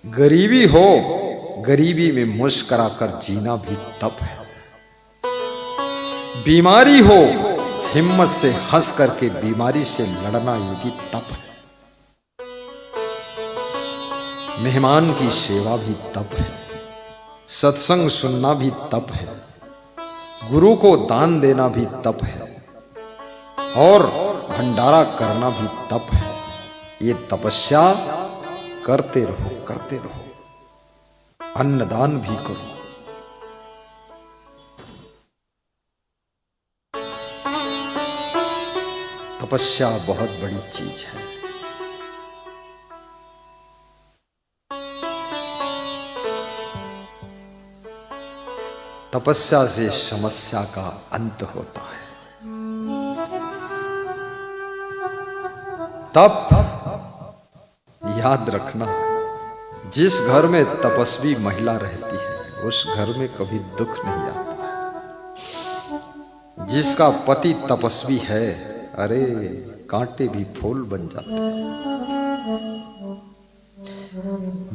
गरीबी हो, गरीबी में मुस्कुराकर जीना भी तप है। बीमारी हो, हिम्मत से हंस करके बीमारी से लड़ना ये भी तप है। मेहमान की सेवा भी तप है। सत्संग सुनना भी तप है। गुरु को दान देना भी तप है। और भंडारा करना भी तप है। ये तपस्या करते रहो, करते रहो। अन्नदान भी करो। तपस्या बहुत बड़ी चीज है। तपस्या से समस्या का अंत होता है। तप याद रखना, जिस घर में तपस्वी महिला रहती है उस घर में कभी दुख नहीं आता है। जिसका पति तपस्वी है, अरे कांटे भी फूल बन जाते हैं।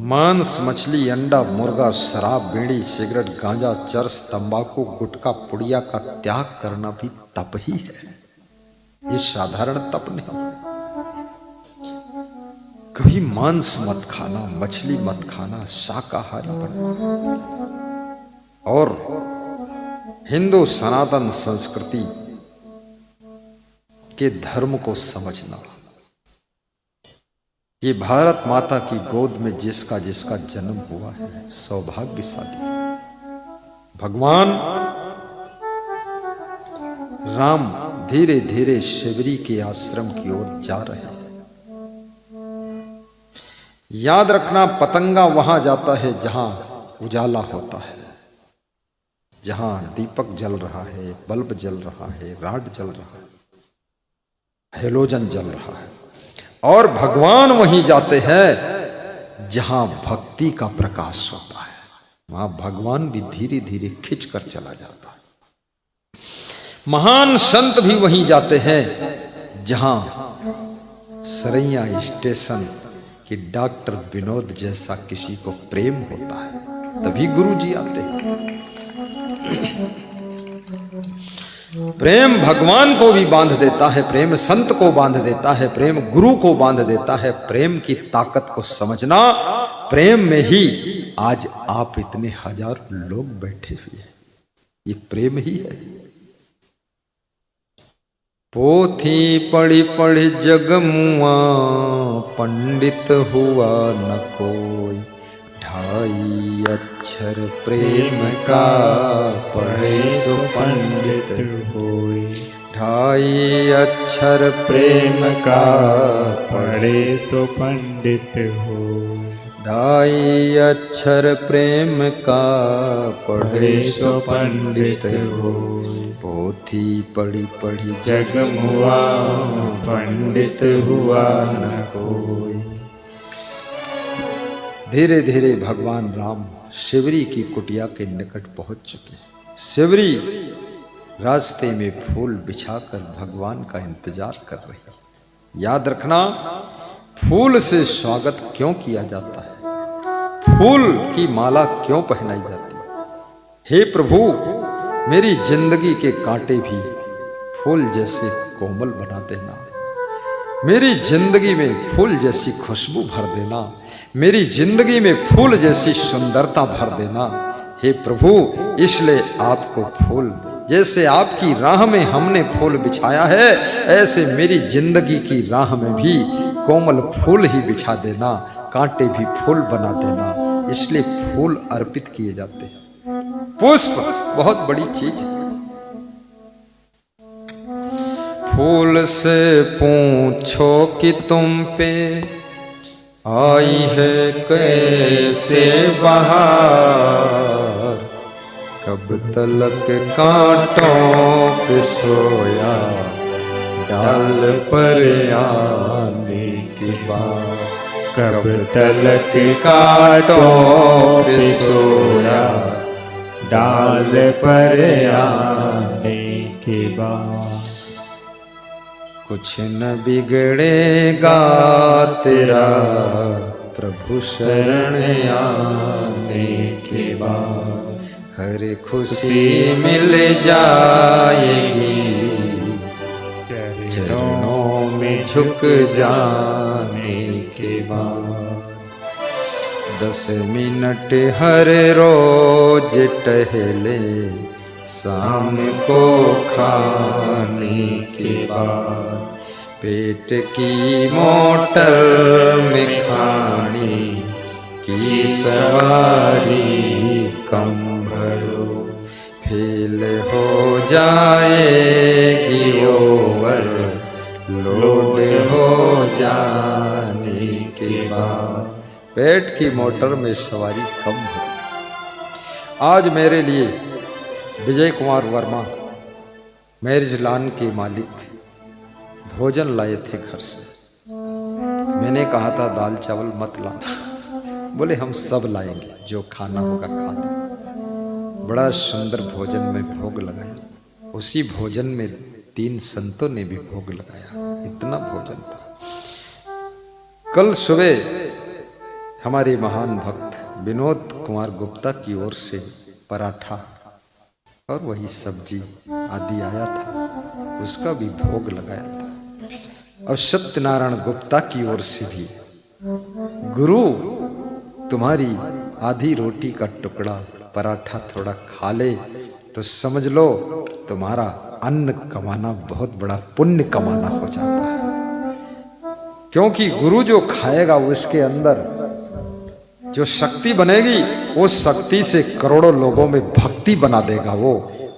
मांस, मछली, अंडा, मुर्गा, शराब, बीड़ी, सिगरेट, गांजा, चरस, तंबाकू, गुटखा, पुड़िया का त्याग करना भी तप ही है। ये साधारण तप नहीं। कभी मांस मत खाना, मछली मत खाना, शाकाहारी बनना। और हिंदू सनातन संस्कृति के धर्म को समझना। ये भारत माता की गोद में जिसका जिसका जन्म हुआ है सौभाग्यशाली। भगवान राम धीरे धीरे शिवरी के आश्रम की ओर जा रहे हैं। याद रखना, पतंगा वहां जाता है जहां उजाला होता है, जहां दीपक जल रहा है, बल्ब जल रहा है, राड जल रहा है, हेलोजन जल रहा है। और भगवान वहीं जाते हैं जहां भक्ति का प्रकाश होता है। वहां भगवान भी धीरे धीरे खिंच कर चला जाता है। महान संत भी वहीं जाते हैं जहां सरैया स्टेशन कि डॉक्टर विनोद जैसा किसी को प्रेम होता है, तभी गुरु जी आते हैं। प्रेम भगवान को भी बांध देता है, प्रेम संत को बांध देता है, प्रेम गुरु को बांध देता है। प्रेम की ताकत को समझना, प्रेम में ही आज आप इतने हजारों लोग बैठे हुए हैं, ये प्रेम ही है। पोथी पढ़ी पढ़ी जगमुआ, पंडित हुआ न कोई। 2.5 अक्षर प्रेम का, पढ़े सो पंडित होय। 2.5 अक्षर प्रेम का, पढ़े सो पंडित होय। 2.5 अक्षर प्रेम का, पढ़े सो पंडित होय। पोथी पढ़ी पढ़ी जगमुआ, पंडित हुआ न कोई। धीरे धीरे भगवान राम शिवरी की कुटिया के निकट पहुंच चुके हैं। शिवरी रास्ते में फूल बिछाकर भगवान का इंतजार कर रही है। याद रखना, फूल से स्वागत क्यों किया जाता है, फूल की माला क्यों पहनाई जाती है। हे प्रभु, मेरी जिंदगी के कांटे भी फूल जैसे कोमल बना देना, मेरी जिंदगी में फूल जैसी खुशबू भर देना, मेरी जिंदगी में फूल जैसी सुंदरता भर देना। हे प्रभु, इसलिए आपको फूल, जैसे आपकी राह में हमने फूल बिछाया है, ऐसे मेरी जिंदगी की राह में भी कोमल फूल ही बिछा देना, कांटे भी फूल बना देना। इसलिए फूल अर्पित किए जाते हैं। पुष्प बहुत बड़ी चीज है। फूल से पूछो कि तुम पे आई है कैसे बहार, कब तलक कांटों पे सोया, डाल पर आने की बात। कब तलक कांटों पे सोया, डाल पर आने के बाद। कुछ न बिगड़ेगा तेरा, प्रभु शरण आने के बाद हर खुशी मिल जाएगी, चरणों में झुक जाने के बाद। 10 मिनट हर रोज टहले शाम को खाने के बाद, पेट की मोटर में खाने की सवारी कम भरो, फेल हो जाएगी ओवर लोड हो जाने के बाद, पेट की मोटर में सवारी कम भरो। आज मेरे लिए विजय कुमार वर्मा मैरिज लॉन के मालिक भोजन लाए थे घर से। मैंने कहा था दाल चावल मत लाना, बोले हम सब लाएंगे, जो खाना होगा खाना। बड़ा सुंदर भोजन में भोग लगाया। उसी भोजन में 3 संतों ने भी भोग लगाया, इतना भोजन था। कल सुबह हमारे महान भक्त विनोद कुमार गुप्ता की ओर से पराठा और वही सब्जी आदि आया था, उसका भी भोग लगाया था। और सत्यनारायण गुप्ता की ओर से भी, गुरु तुम्हारी आधी रोटी का टुकड़ा पराठा थोड़ा खा ले तो समझ लो तुम्हारा अन्न कमाना बहुत बड़ा पुण्य कमाना हो जाता है। क्योंकि गुरु जो खाएगा उसके अंदर जो शक्ति बनेगी, उस शक्ति से करोड़ों लोगों में भक्ति बना देगा। वो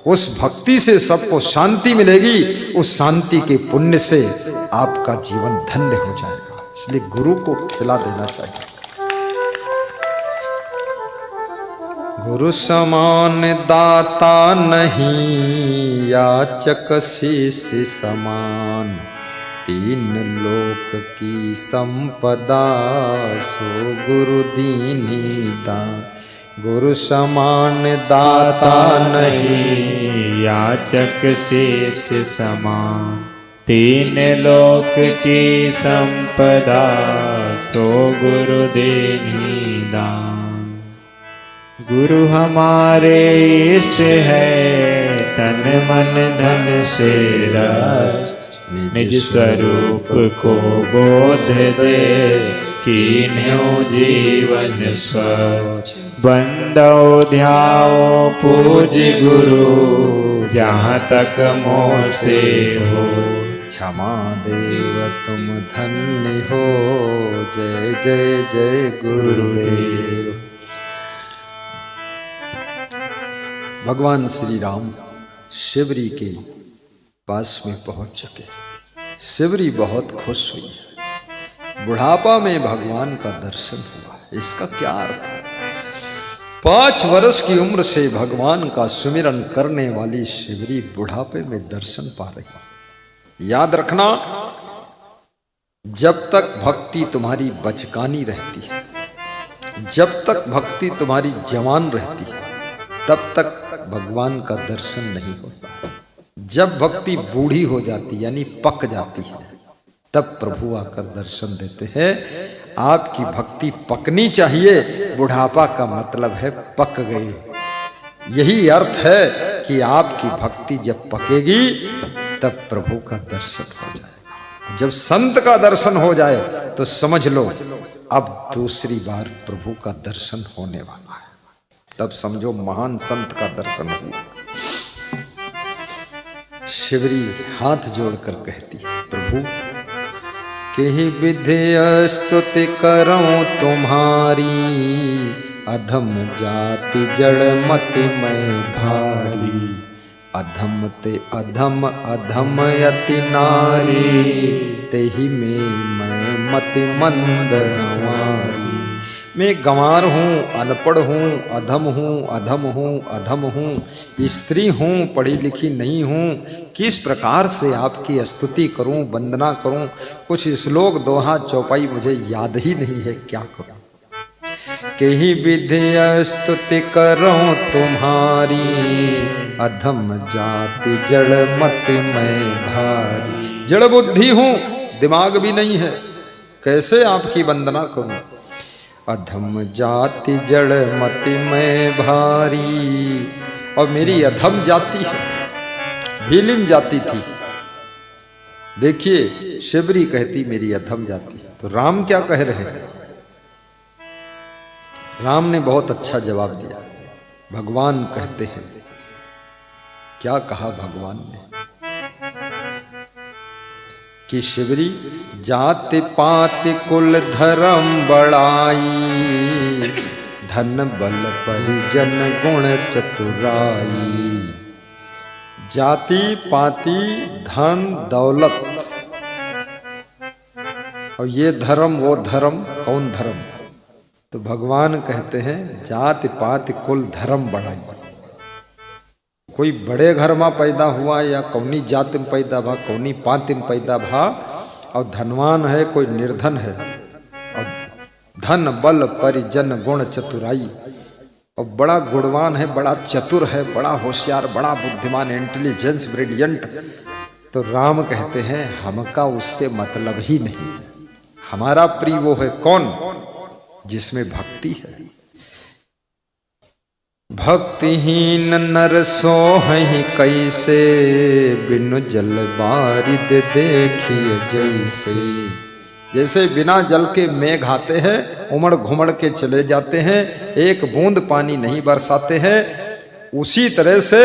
उस भक्ति से सबको शांति मिलेगी, उस शांति के पुण्य से आपका जीवन धन्य हो जाएगा। इसलिए गुरु को खिला देना चाहिए। गुरु समान दाता नहीं, याचक शीश समान, 3 लोक की संपदा सो गुरु दीनी दान। गुरु समान दाता नहीं, याचक शेष समान, 3 लोक की संपदा सो गुरु देनी दान। गुरु हमारे इष्ट है, तन मन धन से रच, निज स्वरूप को बोध दे, कीन्ह्यो जीवन स्वच्छ। बंदो ध्याओ पूज गुरु, जहाँ तक मोह से हो, क्षमा देव तुम धन्य हो, जय जय जय गुरुदेव। भगवान श्री राम शिवरी के पास में पहुंच चुके। शिवरी बहुत खुश हुई। बुढ़ापा में भगवान का दर्शन हुआ, इसका क्या अर्थ है? 5 वर्ष की उम्र से भगवान का सुमिरन करने वाली शिवरी बुढ़ापे में दर्शन पा रही। याद रखना, जब तक भक्ति तुम्हारी बचकानी रहती है, जब तक भक्ति तुम्हारी जवान रहती है, तब तक भगवान का दर्शन नहीं होता। जब भक्ति बूढ़ी हो जाती यानी पक जाती है, तब प्रभु आकर दर्शन देते हैं। आपकी भक्ति पकनी चाहिए। बुढ़ापा का मतलब है पक गई। यही अर्थ है कि आपकी भक्ति जब पकेगी तब प्रभु का दर्शन हो जाएगा। जब संत का दर्शन हो जाए तो समझ लो अब दूसरी बार प्रभु का दर्शन होने वाला है। तब समझो महान संत का दर्शन हुआ। शिवरी हाथ जोड़कर कहती है, प्रभु केहि विधि स्तुति करऊं तुम्हारी, अधम जाति जड़ मति मैं भारी। अधम ते अधम अधम यति नारी, तेहि में मैं मति मंद गंवारी। मैं गंवार हूँ, अनपढ़ हूँ, अधम हूँ, अधम हूँ, अधम हूँ, स्त्री हूँ, पढ़ी लिखी नहीं हूँ। किस प्रकार से आपकी स्तुति करूँ, वंदना करूँ? कुछ श्लोक दोहा चौपाई मुझे याद ही नहीं है, क्या करूँ? केहि विधि स्तुति करूँ तुम्हारी, अधम जाति जड़ मति मैं भारी। जड़ बुद्धि हूँ, दिमाग भी नहीं है, कैसे आपकी वंदना करूँ? अधम जाति जड़ मति में भारी। और मेरी अधम जाति है, भीलिन जाति थी। देखिए शिवरी कहती मेरी अधम जाति। तो राम क्या कह रहे हैं? राम ने बहुत अच्छा जवाब दिया। भगवान कहते हैं, क्या कहा भगवान ने कि शिवरी जाति पाति कुल धर्म बड़ाई, धन बल परिजन गुण चतुराई। जाति पाति धन दौलत और ये धर्म वो धर्म, कौन धर्म? तो भगवान कहते हैं जाति पाति कुल धर्म बढ़ाई। कोई बड़े घर में पैदा हुआ या कौनी जाति में पैदा भा, कौनी पाति में पैदा भा, और धनवान है कोई निर्धन है, और धन बल परिजन गुण चतुराई, और बड़ा गुणवान है, बड़ा चतुर है, बड़ा होशियार, बड़ा बुद्धिमान, इंटेलिजेंस ब्रिलियंट। तो राम कहते हैं हमका उससे मतलब ही नहीं। हमारा प्रिय वो है कौन? जिसमें भक्ति है। भक्तिहीन नर सोहहि कैसे, बिनु जल बारिद देखिए जैसे। जैसे बिना जल के मेघ आते हैं, उमड़ घुमड़ के चले जाते हैं, एक बूंद पानी नहीं बरसाते हैं, उसी तरह से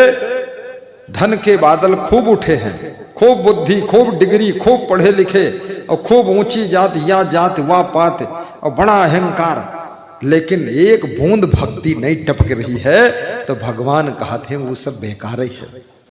धन के बादल खूब उठे हैं, खूब बुद्धि, खूब डिग्री, खूब पढ़े लिखे, और खूब ऊंची जात या जात वा पात, और बड़ा अहंकार, लेकिन एक बूंद भक्ति नहीं टपक रही है। तो भगवान कहते हैं वो सब बेकार ही है।